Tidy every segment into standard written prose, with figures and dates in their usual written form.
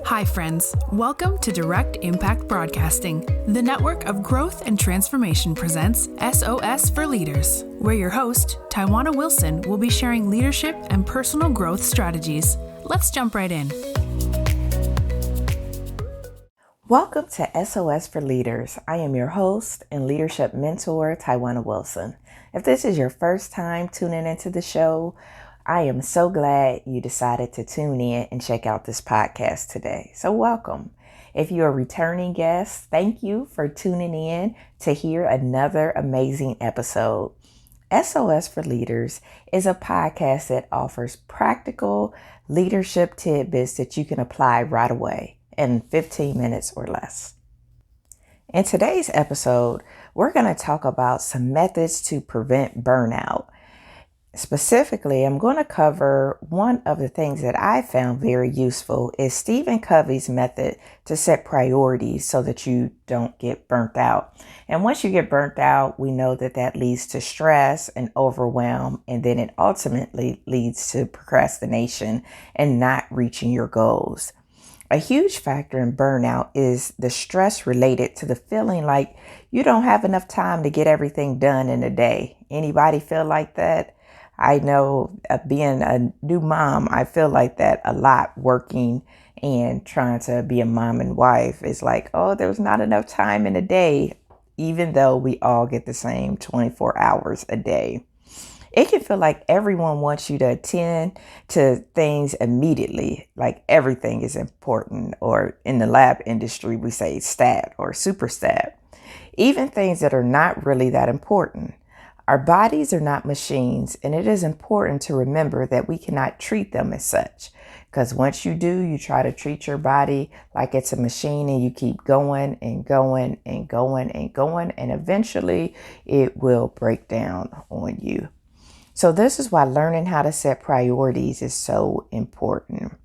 Hi, friends. Welcome to Direct Impact Broadcasting. The network of growth and transformation presents SOS for Leaders, where your host, Tawana Wilson, will be sharing leadership and personal growth strategies. Let's jump right in. Welcome to SOS for Leaders. I am your host and leadership mentor, Tawana Wilson. If this is your first time tuning into the show, I am so glad you decided to tune in and check out this podcast today. So welcome. If you're a returning guest, thank you for tuning in to hear another amazing episode. SOS for Leaders is a podcast that offers practical leadership tidbits that you can apply right away in 15 minutes or less. In today's episode, we're going to talk about some methods to prevent burnout. Specifically, I'm going to cover one of the things that I found very useful is Stephen Covey's method to set priorities so that you don't get burnt out. And once you get burnt out, we know that that leads to stress and overwhelm, and then it ultimately leads to procrastination and not reaching your goals. A huge factor in burnout is the stress related to the feeling like you don't have enough time to get everything done in a day. Anybody feel like that? I know being a new mom, I feel like that a lot working and trying to be a mom and wife. It's like, oh, there's not enough time in a day, even though we all get the same 24 hours a day. It can feel like everyone wants you to attend to things immediately, like everything is important, or in the lab industry, we say stat or super stat, even things that are not really that important. Our bodies are not machines, and it is important to remember that we cannot treat them as such. Because once you do, you try to treat your body like it's a machine and you keep going and going and going and going, and eventually it will break down on you. So this is why learning how to set priorities is so important.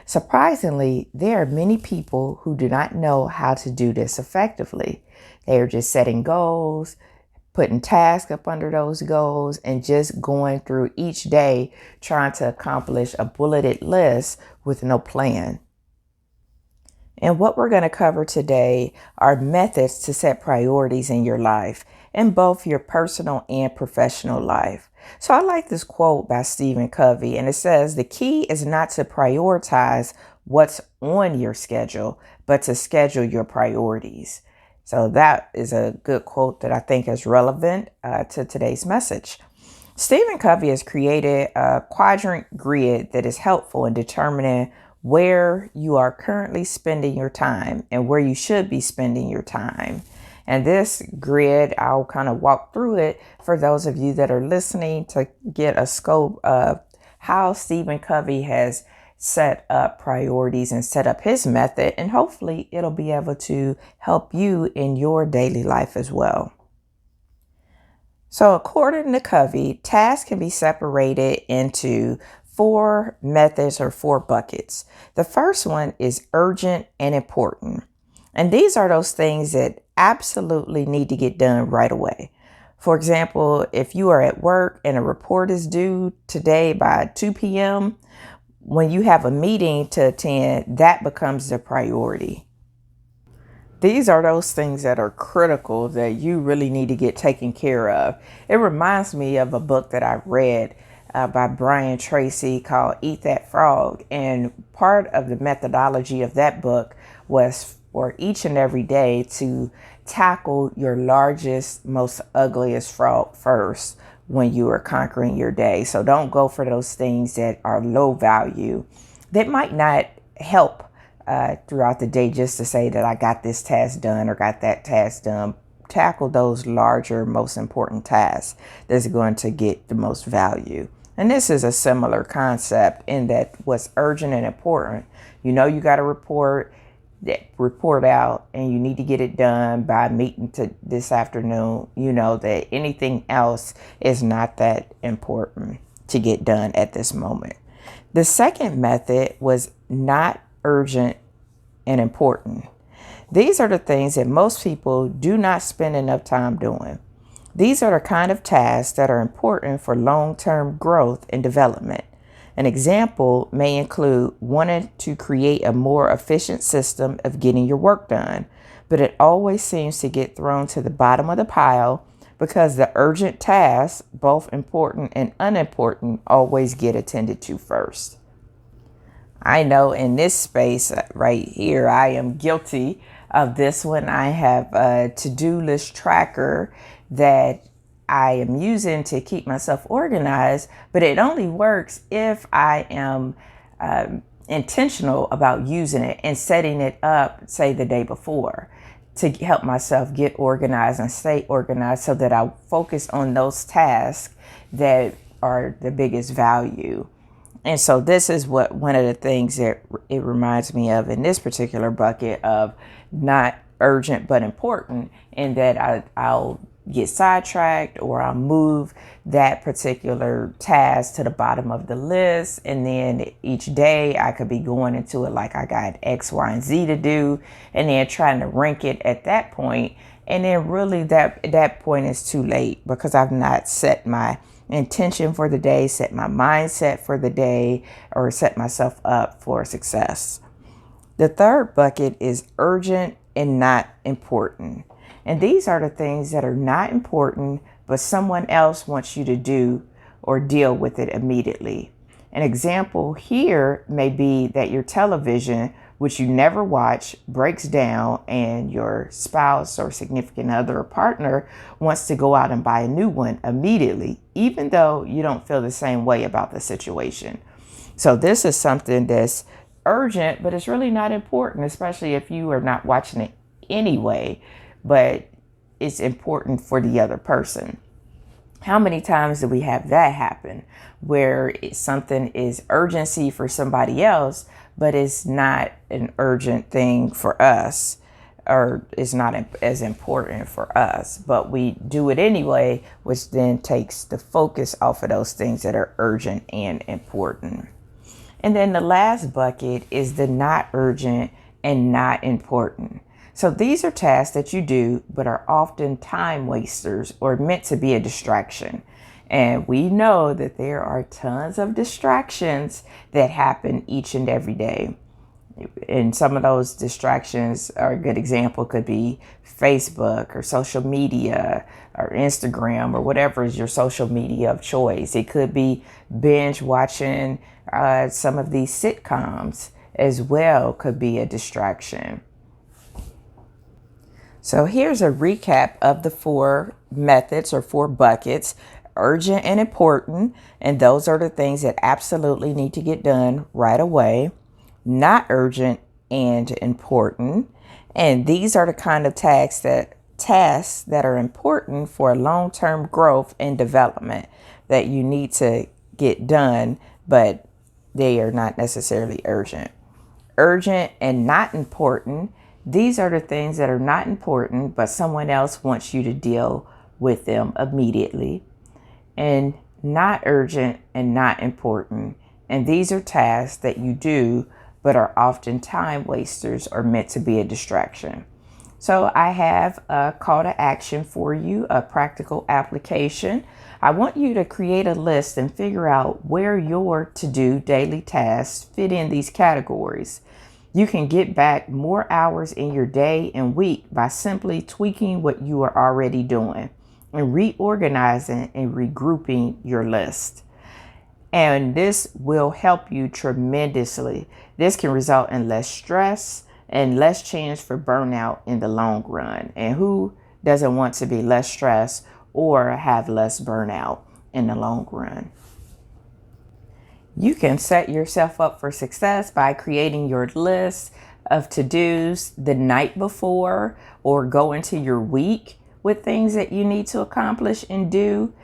Surprisingly, there are many people who do not know how to do this effectively. They are just setting goals, putting tasks up under those goals, and just going through each day trying to accomplish a bulleted list with no plan. And what we're going to cover today are methods to set priorities in your life, in both your personal and professional life. So I like this quote by Stephen Covey, and it says, "The key is not to prioritize what's on your schedule, but to schedule your priorities." So that is a good quote that I think is relevant to today's message. Stephen Covey has created a quadrant grid that is helpful in determining where you are currently spending your time and where you should be spending your time. And this grid, I'll kind of walk through it for those of you that are listening to get a scope of how Stephen Covey has set up priorities and set up his method, and hopefully it'll be able to help you in your daily life as well. So according to Covey, tasks can be separated into 4 methods or 4 buckets. The first one is urgent and important. And these are those things that absolutely need to get done right away. For example, if you are at work and a report is due today by 2 p.m., when you have a meeting to attend, that becomes the priority. These are those things that are critical that you really need to get taken care of. It reminds me of a book that I read by Brian Tracy called Eat That Frog. And part of the methodology of that book was for each and every day to tackle your largest, most ugliest frog first when you are conquering your day. So don't go for those things that are low value, that might not help throughout the day just to say that I got this task done or got that task done. Tackle those larger, most important tasks that's going to get the most value. And this is a similar concept in that what's urgent and important, you know, you got to report out and you need to get it done by meeting to this afternoon. You know that anything else is not that important to get done at this moment. The second method was not urgent and important. These are the things that most people do not spend enough time doing. These are the kind of tasks that are important for long-term growth and development. An example may include wanting to create a more efficient system of getting your work done, but it always seems to get thrown to the bottom of the pile because the urgent tasks, both important and unimportant, always get attended to first. I know in this space right here, I am guilty of this one. I have a to-do list tracker that I am using to keep myself organized, but it only works if I am intentional about using it and setting it up, say, the day before, to help myself get organized and stay organized so that I focus on those tasks that are the biggest value. And so this is what one of the things that it reminds me of in this particular bucket of not urgent but important, and that I'll get sidetracked or I'll move that particular task to the bottom of the list. And then each day I could be going into it like I got X, Y, and Z to do, and then trying to rank it at that point. And then really that point is too late because I've not set my intention for the day, set my mindset for the day, or set myself up for success. The third bucket is urgent and not important. And these are the things that are not important, but someone else wants you to do or deal with it immediately. An example here may be that your television, which you never watch, breaks down and your spouse or significant other or partner wants to go out and buy a new one immediately, even though you don't feel the same way about the situation. So this is something that's urgent, but it's really not important, especially if you are not watching it anyway, but it's important for the other person. How many times do we have that happen where something is urgency for somebody else, but it's not an urgent thing for us, or it's not as important for us, but we do it anyway, which then takes the focus off of those things that are urgent and important. And then the last bucket is the not urgent and not important. So these are tasks that you do, but are often time wasters or meant to be a distraction. And we know that there are tons of distractions that happen each and every day. And some of those distractions are a good example could be Facebook or social media or Instagram or whatever is your social media of choice. It could be binge watching some of these sitcoms as well, could be a distraction. So here's a recap of the 4 methods or 4 buckets: urgent and important, and those are the things that absolutely need to get done right away. Not urgent and important, and these are the kind of tasks that are important for long-term growth and development that you need to get done, but they are not necessarily urgent. Urgent and not important, these are the things that are not important, but someone else wants you to deal with them immediately. And not urgent and not important, and these are tasks that you do, but are often time wasters or meant to be a distraction. So I have a call to action for you, a practical application. I want you to create a list and figure out where your to-do daily tasks fit in these categories. You can get back more hours in your day and week by simply tweaking what you are already doing and reorganizing and regrouping your list. And this will help you tremendously. This can result in less stress and less chance for burnout in the long run. And who doesn't want to be less stressed or have less burnout in the long run? You can set yourself up for success by creating your list of to-dos the night before, or go into your week with things that you need to accomplish and do,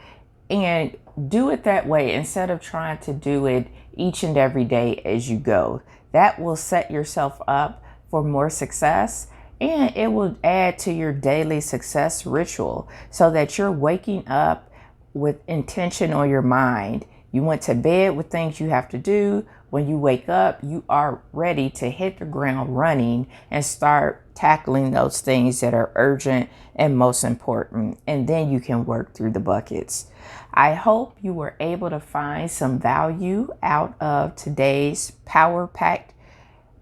and do it that way instead of trying to do it each and every day as you go. That will set yourself up for more success, and it will add to your daily success ritual so that you're waking up with intention on your mind You went to bed with things you have to do. When you wake up, you are ready to hit the ground running and start tackling those things that are urgent and most important. And then you can work through the buckets. I hope you were able to find some value out of today's power-packed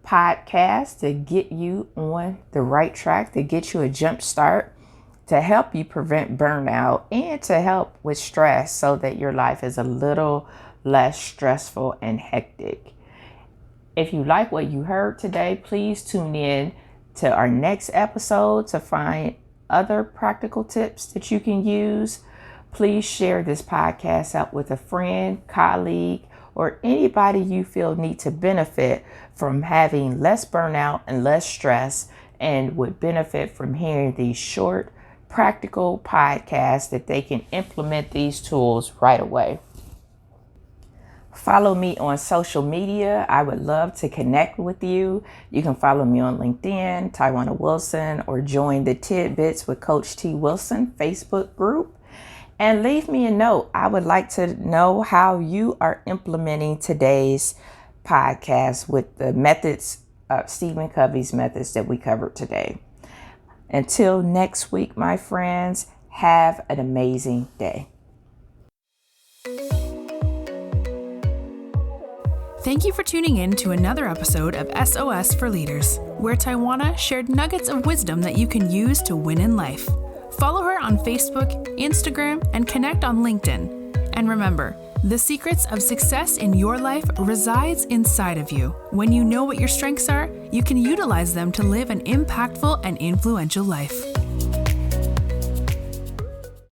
podcast to get you on the right track, to get you a jump start, to help you prevent burnout, and to help with stress so that your life is a little less stressful and hectic. If you like what you heard today, please tune in to our next episode to find other practical tips that you can use. Please share this podcast out with a friend, colleague, or anybody you feel need to benefit from having less burnout and less stress and would benefit from hearing these short, practical podcasts that they can implement these tools right away. Follow me on social media. I would love to connect with you. You can follow me on LinkedIn, Tawana Wilson, or join the Tidbits with Coach T. Wilson Facebook group. And leave me a note. I would like to know how you are implementing today's podcast with the methods of Stephen Covey's methods that we covered today. Until next week, my friends, have an amazing day. Thank you for tuning in to another episode of SOS for Leaders, where Tawana shared nuggets of wisdom that you can use to win in life. Follow her on Facebook, Instagram, and connect on LinkedIn. And remember, the secrets of success in your life resides inside of you. When you know what your strengths are, you can utilize them to live an impactful and influential life.